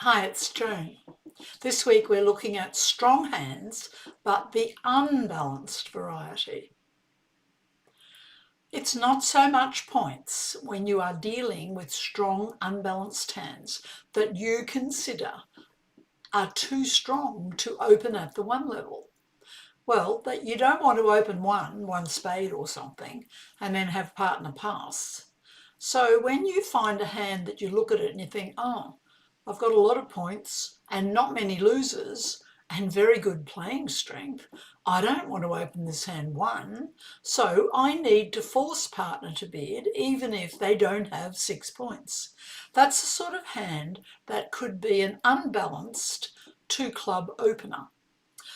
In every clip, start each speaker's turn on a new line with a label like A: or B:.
A: Hi, it's Joan. This week we're looking at strong hands, but the unbalanced variety. It's not so much points when you are dealing with strong, unbalanced hands that you consider are too strong to open at the one level. Well, that you don't want to open one spade or something, and then have partner pass. So when you find a hand that you look at it and you think, oh, I've got a lot of points and not many losers and very good playing strength, I don't want to open this hand one, so I need to force partner to bid even if they don't have 6 points. That's the sort of hand that could be an unbalanced two-club opener.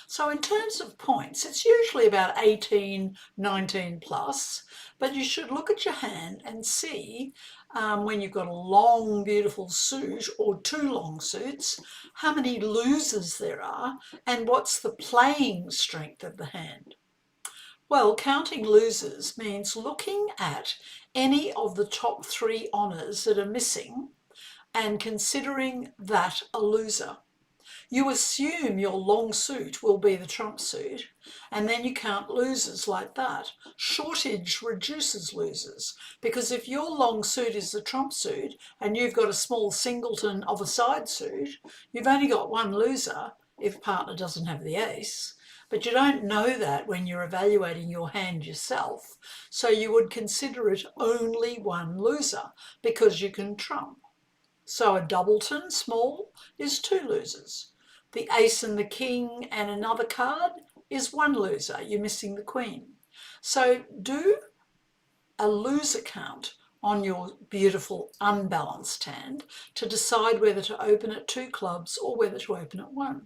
A: So in terms of points, it's usually about 18, 19 plus, but you should look at your hand and see when you've got a long, beautiful suit or two long suits, how many losers there are and what's the playing strength of the hand. Well, counting losers means looking at any of the top 3 honours that are missing and considering that a loser. You assume your long suit will be the trump suit, and then you count losers like that. Shortage reduces losers, because if your long suit is the trump suit and you've got a small singleton of a side suit, you've only got one loser if partner doesn't have the ace. But you don't know that when you're evaluating your hand yourself, so you would consider it only one loser because you can trump. So a doubleton, small, is 2 losers. The ace and the king and another card is 1 loser. You're missing the queen. So do a loser count on your beautiful unbalanced hand to decide whether to open at 2 clubs or whether to open at 1.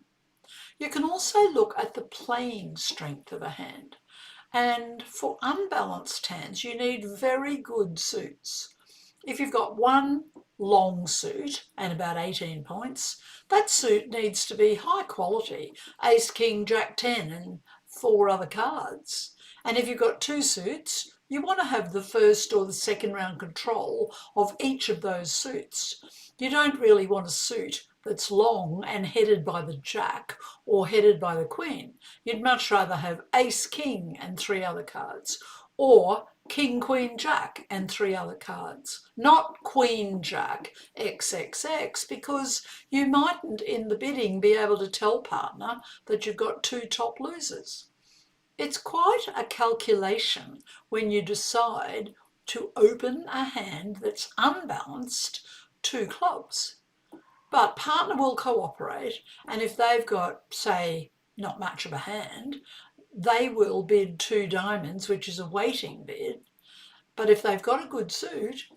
A: You can also look at the playing strength of a hand. And for unbalanced hands, you need very good suits. If you've got one long suit and about 18 points, that suit needs to be high quality, ace, king, jack, 10 and 4 other cards. And if you've got 2 suits, you want to have the first or the second round control of each of those suits. You don't really want a suit that's long and headed by the jack or headed by the queen. You'd much rather have ace, king and 3 other cards, or king, queen, jack and 3 other cards, not queen, jack, XXX, because you mightn't in the bidding be able to tell partner that you've got 2 top losers. It's quite a calculation when you decide to open a hand that's unbalanced 2 clubs. But partner will cooperate, and if they've got, say, not much of a hand, they will bid 2 diamonds, which is a waiting bid. But if they've got a good suit,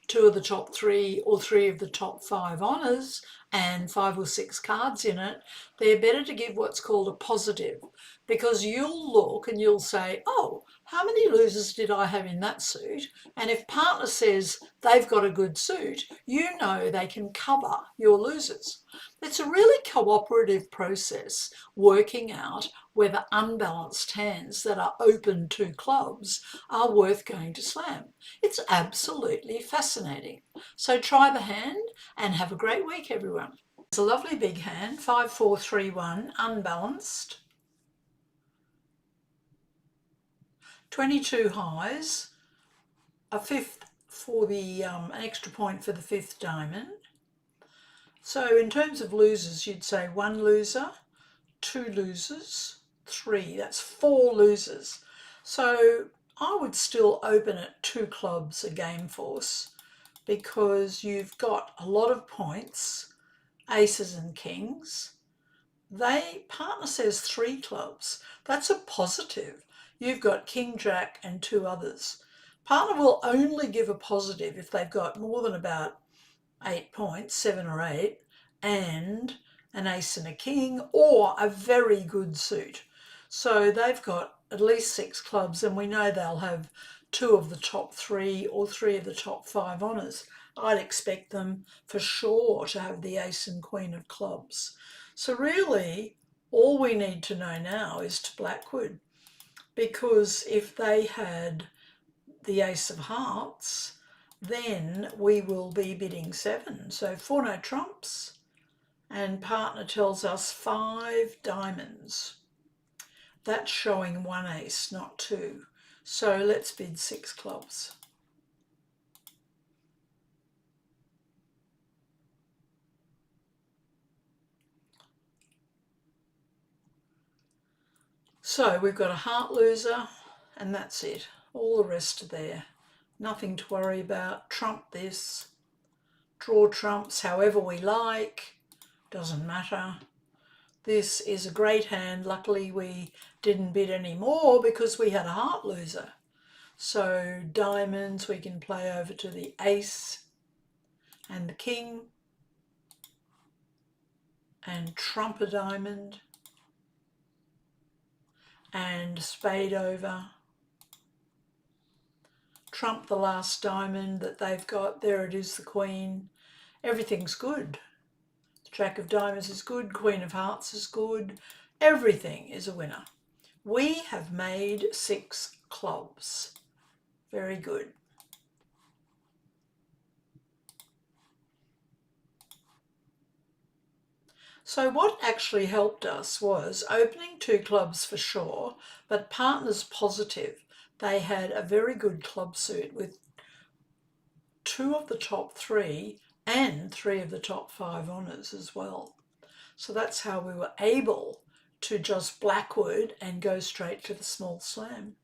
A: 2 of the top 3 or 3 of the top 5 honours and 5 or 6 cards in it, they're better to give what's called a positive, because you'll look and you'll say, oh, how many losers did I have in that suit? And if partner says they've got a good suit, you know they can cover your losers. It's a really cooperative process working out whether unbalanced hands that are open to clubs are worth going to slam. It's absolutely fascinating. So try the hand and have a great week, everyone. It's a lovely big hand, 5, 4, 3, 1, unbalanced. 22 highs, a 5th for the an extra point for the 5th diamond. So in terms of losers, you'd say 1 loser, 2 losers, 3. That's 4 losers. So I would still open at 2 clubs a game force, because you've got a lot of points, aces and kings. Partner says 3 clubs. That's a positive. You've got king, jack and 2 others. Partner will only give a positive if they've got more than about 8 points, 7 or 8, and an ace and a king, or a very good suit. So they've got at least 6 clubs, and we know they'll have 2 of the top 3 or 3 of the top 5 honours. I'd expect them for sure to have the ace and queen of clubs. So really, all we need to know now is to Blackwood, because if they had the ace of hearts, then we will be bidding 7. So 4 no trumps, And partner tells us 5 diamonds. That's showing 1 ace, not 2. So let's bid 6 clubs. So we've got a heart loser, and that's it. All the rest are there. Nothing to worry about. Trump this. Draw trumps however we like. Doesn't matter. This is a great hand. Luckily we didn't bid any more because we had a heart loser. So diamonds we can play over to the ace and the king, and trump a diamond, and spade over. Trump the last diamond that they've got. There it is, the queen. Everything's good. The jack of diamonds is good. Queen of hearts is good. Everything is a winner. We have made 6 clubs. Very good. So what actually helped us was opening 2 clubs for sure, but partners positive. They had a very good club suit with 2 of the top 3 and 3 of the top 5 honours as well. So that's how we were able to just blackwood and go straight to the small slam.